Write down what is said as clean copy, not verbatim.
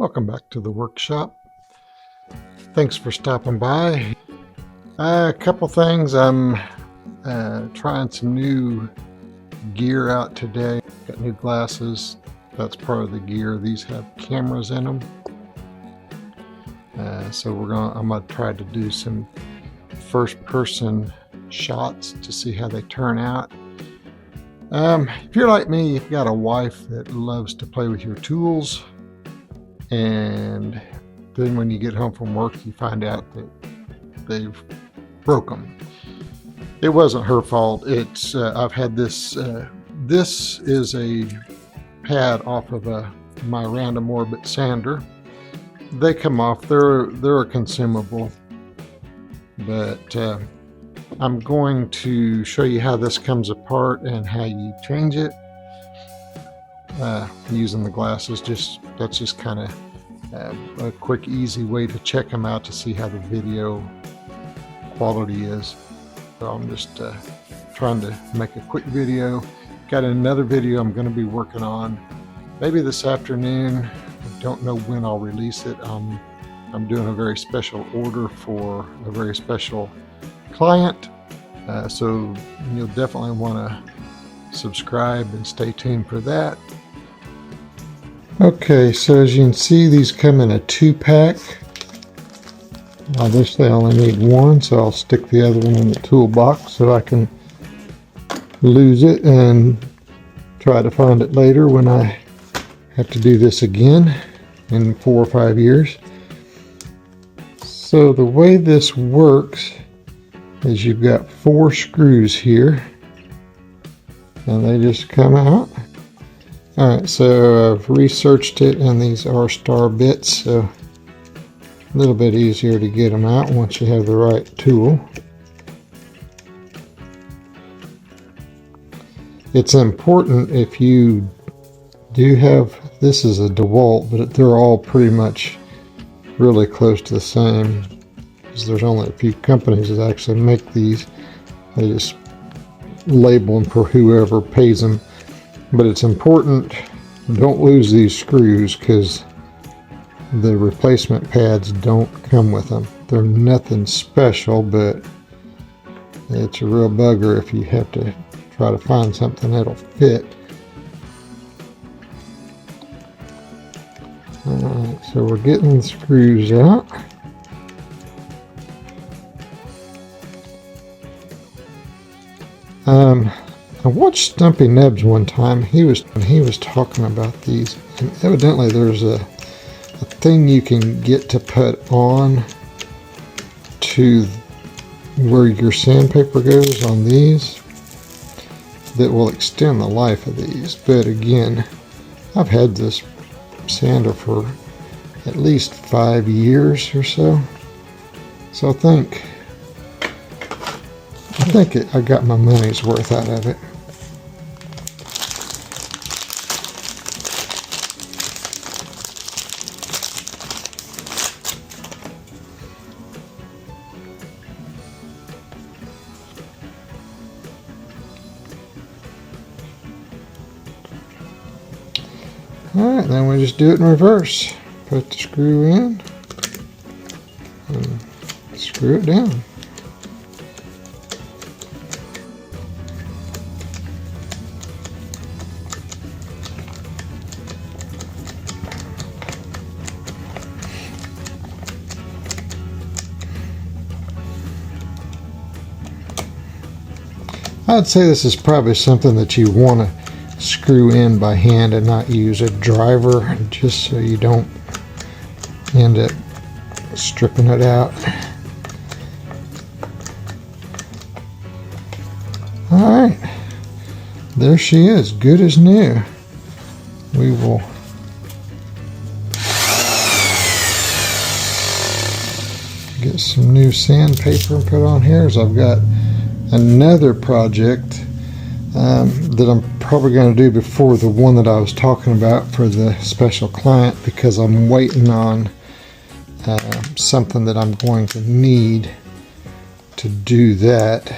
Welcome back to the workshop. Thanks for stopping by. A couple things. I'm trying some new gear out today. Got new glasses. That's part of the gear. These have cameras in them. So I'm gonna try to do some first-person shots to see how they turn out. If you're like me, you've got a wife that loves to play with your tools, and then when you get home from work you find out that they've broke them. It wasn't her fault. It's I've had this this is a pad off of my random orbit sander. They come off. They're a consumable, but I'm going to show you how this comes apart and how you change it using the glasses. That's just kind of a quick, easy way to check them out to see how the video quality is. So I'm just trying to make a quick video. Got another video I'm going to be working on maybe this afternoon. I don't know when I'll release it. I'm doing a very special order for a very special client, so you'll definitely want to subscribe and stay tuned for that. Okay, so as you can see, these come in a 2-pack. Obviously I only need one, so I'll stick the other one in the toolbox so I can lose it and try to find it later when I have to do this again in 4 or 5 years. So the way this works is you've got 4 screws here and they just come out. Alright, so I've researched it and these are star bits, so a little bit easier to get them out once you have the right tool. It's important if you do have, this is a DeWalt, but they're all pretty much really close to the same, because there's only a few companies that actually make these. They just label them for whoever pays them. But it's important, don't lose these screws, because the replacement pads don't come with them. They're nothing special, but it's a real bugger if you have to try to find something that'll fit. Alright, so we're getting the screws out. I watched Stumpy Nebs one time. He was talking about these, and evidently there's a thing you can get to put on to where your sandpaper goes on these that will extend the life of these. But again, I've had this sander for at least 5 years or so, so I think I got my money's worth out of it. Alright, then we just do it in reverse. Put the screw in and screw it down. I'd say this is probably something that you want to screw in by hand and not use a driver, just so you don't end up stripping it out. Alright, there she is, good as new. We will get some new sandpaper and put on here, as I've got another project that I'm probably going to do before the one that I was talking about for the special client, because I'm waiting on something that I'm going to need to do that.